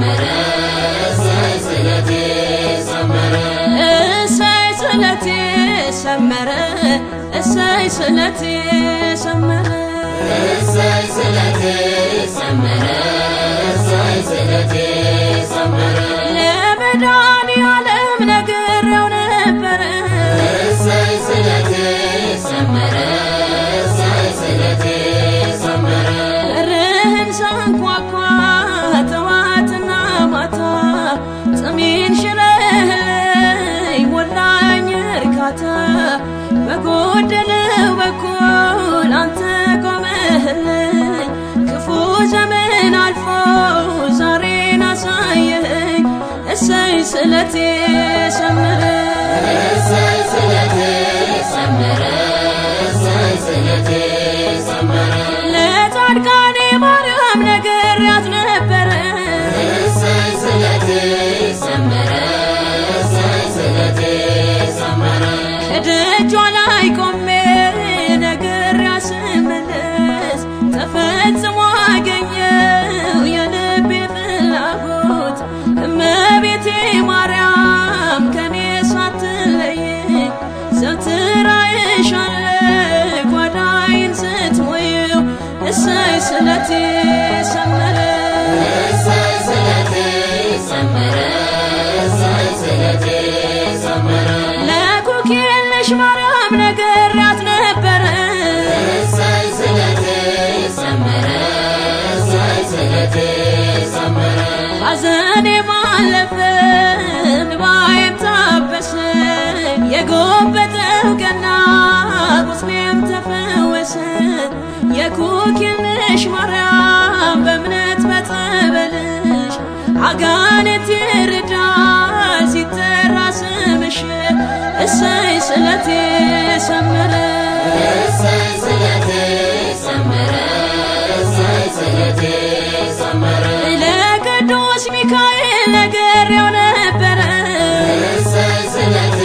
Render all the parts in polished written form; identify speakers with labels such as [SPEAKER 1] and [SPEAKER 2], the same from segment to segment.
[SPEAKER 1] ሰመረ ስለቴ ሰመረ
[SPEAKER 2] ስለቴ ሰመረ ስለቴ ሰመረ
[SPEAKER 1] ስለቴ ሰመረ ስለቴ ሰመረ
[SPEAKER 2] ለመድኃኒዓለም ነግሬው ነበረ
[SPEAKER 1] ስለቴ ሰመረ ስለቴ ሰመረ
[SPEAKER 2] በርህን ሳንኳኳ ጠዋትና ማታ ጽሜን ሽረህልኝ ሞላኝ እርካታ በጎደለው በኩል አንተ ቆመህልኝ ክፉ ዘመን አልፎ ዛሬን አሳየኸኝ ስለቴ ሰመረ
[SPEAKER 1] ስለቴ ሰመረ ስለቴ ሰመረ
[SPEAKER 2] ለጻድቃኔ ማርያም ነግሬያት ነበረ
[SPEAKER 1] ስለቴ ሰመረ ስለቴ ሰመረ
[SPEAKER 2] ከደጇ ላይ ቆሜ ነግሬያት ስመለስ ተፈጽሞ አገኘው የልቤ ፍላጎት እመቤቴ ማርያም ከኔ ሳትለይ ዘወትር አይሻለሁ ጓዳዬን ስትሞይው ስለቴ ሰመረ
[SPEAKER 1] ስለቴ ሰመረ ስለቴ ሰመረ
[SPEAKER 2] ለኩክየለሽ ማርያም ነግሬያት ነበረ
[SPEAKER 1] ስለቴ ሰመረ ስለቴ ሰመረ
[SPEAKER 2] ሐዘኔ ማለፈ እንባዬም ታበሰ የጎበጠው ቀና ቁስሌም ተፈወሰ የኩክየለሽ ማርያም በእምነት በጸበልሽ አጋንንት ይርዳል ሲጠራ ስምሽ ስለቴ ሰመረ
[SPEAKER 1] ስለቴ ሰመረ ስለቴ ሰመረ
[SPEAKER 2] ለቅዱስ ሚካኤል ነግሬው ነበረ
[SPEAKER 1] ስለቴ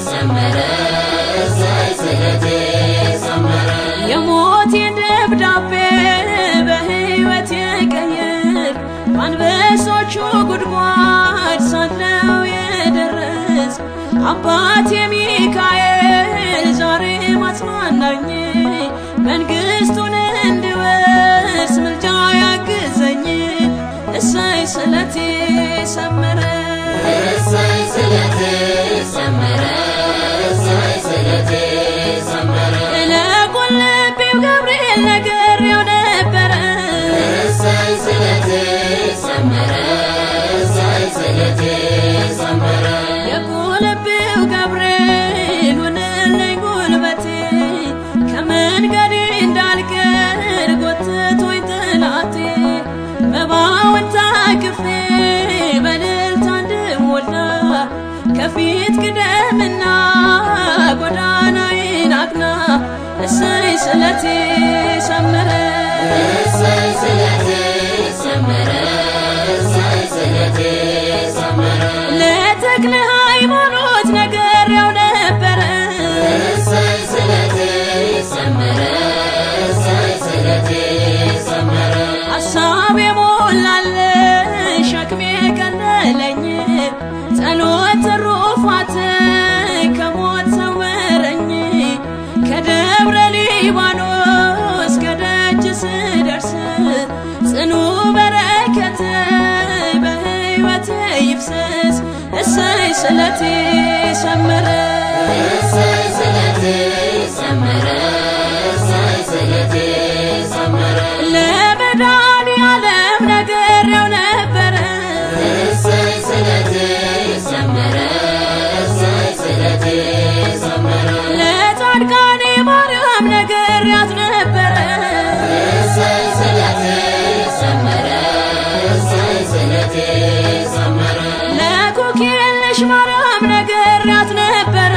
[SPEAKER 1] ሰመረ ስለቴ ሰመረ
[SPEAKER 2] የሞቴን ደብዳቤ በሕይወት የቀየር በአንበሶቹ ጉድጓድ ሳለው የደረስ አባቴ ሚካኤል ዛሬ ማጽናናኝ መንግሥቱን እንድወርስ ምልጃ ያግዘኝ ስለቴ ሰመረ
[SPEAKER 1] ስለቴ ሰመረ ስለቴ ሰመረ
[SPEAKER 2] ለቁልቢው ገብርኤል ነግሬው ነበረ
[SPEAKER 1] ስለቴ ሰመረ ስለቴ ሰመረ
[SPEAKER 2] የቁልቢው ገብርኤል ሁንልኝ ጉልበቴ ከመንገዴ እንዳልቀር ጎትቶኝ ጠላቴ መባውን ታቅፌ በእልልታ እንድሞላ ከፊት ቅደምና ጎዳናዬን አቅና ስለቴ ሰመረ
[SPEAKER 1] ስለቴ ሰመረ ስለቴ ሰመረ
[SPEAKER 2] ለተክለ ሃይማኖት ነግሬው ነበረ
[SPEAKER 1] ስለቴ ሰመረ ስለቴ ሰመረ
[SPEAKER 2] ሐሳብ የሞላልኝ ሸክሜ ቀለለኝ ጸሎት ትሩፋት ከሞት ሰወረኝ ከደብረ ሊባኖስ ከደጅ ስደርስ ጽኑ በረከት በሕይወቴ ይፍሰስ ስለቴ ሰመረ
[SPEAKER 1] ስለቴ ሰመረ ስለቴ ሰመረ
[SPEAKER 2] ለመድኃኒዓለም ነግሬው ነበረ
[SPEAKER 1] ስለቴ ሰመረ ስለቴ ሰመረ
[SPEAKER 2] ለጻድቃኔ ማርያም ነግሬያት ነበረ
[SPEAKER 1] ስለቴ ሰመረ ስለቴ ሰመረ
[SPEAKER 2] ለኩክየለሽ ማርያም ነግሬያት ነበረ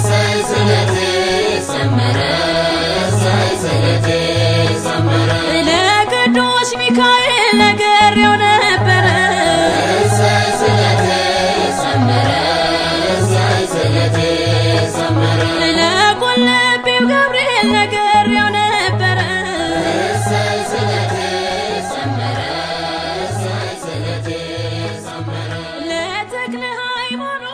[SPEAKER 1] ስለቴ ሰመረ ስለቴ ሰመረ
[SPEAKER 2] ለቅዱስ ሚካኤል ነግሬው ነበረ
[SPEAKER 1] ስለቴ ሰመረ ስለቴ ሰመረ
[SPEAKER 2] ለቁልቢው ገብርኤል ነግሬው ነበረ
[SPEAKER 1] ስለቴ ሰመረ ስለቴ
[SPEAKER 2] ተክለ ሃይማኖት